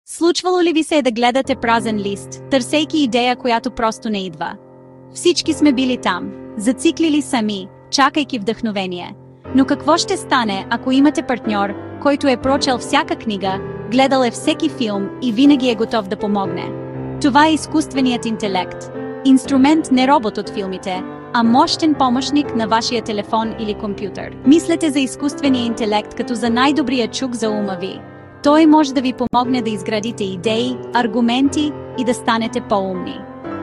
Случвало ли ви се да гледате празен лист, търсейки идея, която просто не идва? Всички сме били там, зациклили сами, чакайки вдъхновение. Но какво ще стане, ако имате партньор, който е прочел всяка книга, гледал е всеки филм и винаги е готов да помогне? Това е изкуственият интелект. Инструмент, не робот от филмите, а мощен помощник на вашия телефон или компютър. Мислете за изкуствения интелект като за най-добрия чук за ума ви. Той може да ви помогне да изградите идеи, аргументи и да станете по-умни.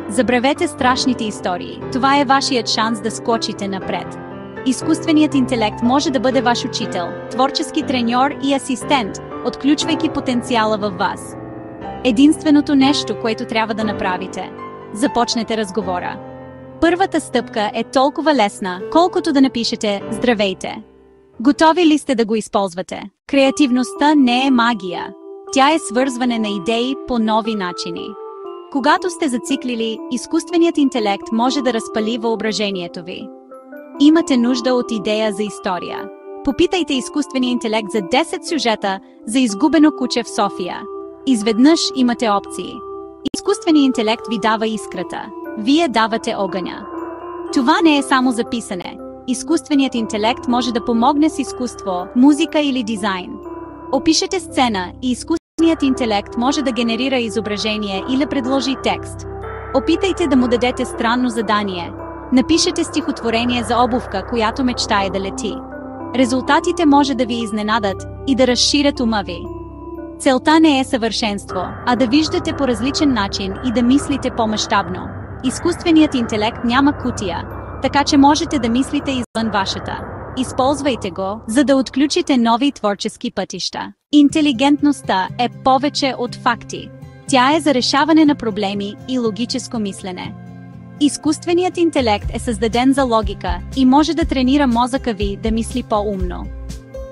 Забравете страшните истории. Това е вашият шанс да скочите напред. Изкуственият интелект може да бъде ваш учител, творчески треньор и асистент, отключвайки потенциала във вас. Единственото нещо, което трябва да направите – започнете разговора. Първата стъпка е толкова лесна, колкото да напишете «Здравейте». Готови ли сте да го използвате? Креативността не е магия. Тя е свързване на идеи по нови начини. Когато сте зациклили, изкуственият интелект може да разпали въображението ви. Имате нужда от идея за история. Попитайте изкуствения интелект за 10 сюжета за изгубено куче в София. Изведнъж имате опции. Изкуственият интелект ви дава искрата. Вие давате огъня. Това не е само за писане. Изкуственият интелект може да помогне с изкуство, музика или дизайн. Опишете сцена и изкуственият интелект може да генерира изображение или предложи текст. Опитайте да му дадете странно задание. Напишете стихотворение за обувка, която мечтае да лети. Резултатите може да ви изненадат и да разширят ума ви. Целта не е съвършенство, а да виждате по различен начин и да мислите по-мащабно. Изкуственият интелект няма кутия, така че можете да мислите извън вашата. Използвайте го, за да отключите нови творчески пътища. Интелигентността е повече от факти. Тя е за решаване на проблеми и логическо мислене. Изкуственият интелект е създаден за логика и може да тренира мозъка ви да мисли по-умно.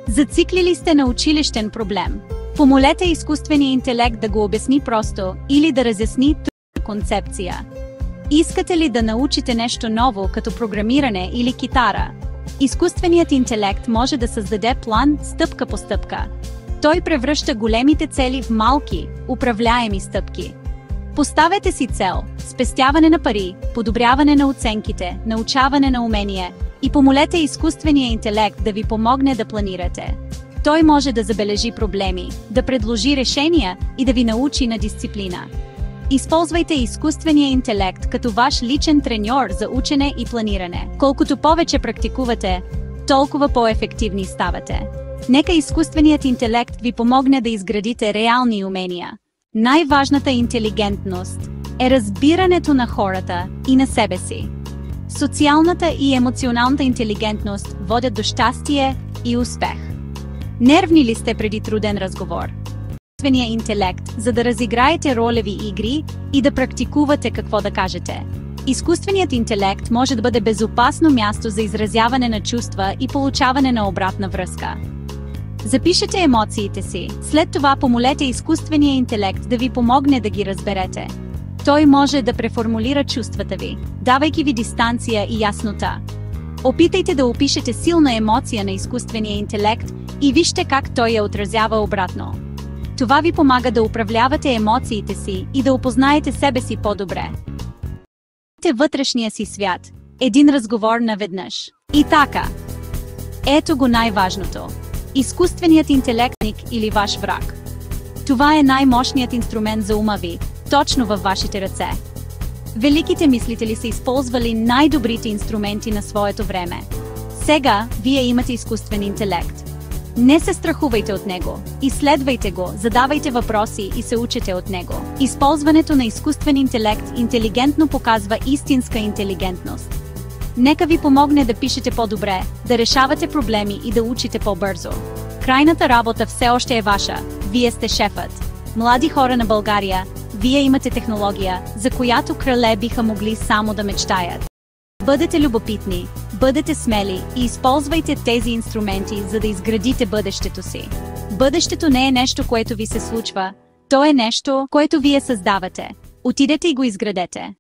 Зациклили сте на училищен проблем? Помолете изкуствения интелект да го обясни просто или да разясни трудна концепция. Искате ли да научите нещо ново, като програмиране или китара? Изкуственият интелект може да създаде план стъпка по стъпка. Той превръща големите цели в малки, управляеми стъпки. Поставете си цел – спестяване на пари, подобряване на оценките, научаване на умения и помолете изкуствения интелект да ви помогне да планирате. Той може да забележи проблеми, да предложи решения и да ви научи на дисциплина. Използвайте изкуствения интелект като ваш личен треньор за учене и планиране. Колкото повече практикувате, толкова по-ефективни ставате. Нека изкуственият интелект ви помогне да изградите реални умения. Най-важната интелигентност е разбирането на хората и на себе си. Социалната и емоционалната интелигентност водят до щастие и успех. Нервни ли сте преди труден разговор? Изкуственият интелект, за да разиграете ролеви игри и да практикувате какво да кажете. Изкуственият интелект може да бъде безопасно място за изразяване на чувства и получаване на обратна връзка. Запишете емоциите си, след това помолете изкуствения интелект да ви помогне да ги разберете. Той може да преформулира чувствата ви, давайки ви дистанция и яснота. Опитайте да опишете силна емоция на изкуствения интелект и вижте как той я отразява обратно. Това ви помага да управлявате емоциите си и да опознаете себе си по-добре. Вътрешния си свят. Един разговор наведнъж. И така. Ето го най-важното. Изкуственият интелектник или ваш враг. Това е най-мощният инструмент за ума ви, точно във вашите ръце. Великите мислители са използвали най-добрите инструменти на своето време. Сега вие имате изкуствен интелект. Не се страхувайте от него, изследвайте го, задавайте въпроси и се учете от него. Използването на изкуствен интелект интелигентно показва истинска интелигентност. Нека ви помогне да пишете по-добре, да решавате проблеми и да учите по-бързо. Крайната работа все още е ваша, вие сте шефът. Млади хора на България, вие имате технология, за която крале биха могли само да мечтаят. Бъдете любопитни, бъдете смели и използвайте тези инструменти, за да изградите бъдещето си. Бъдещето не е нещо, което ви се случва, то е нещо, което вие създавате. Отидете и го изградете.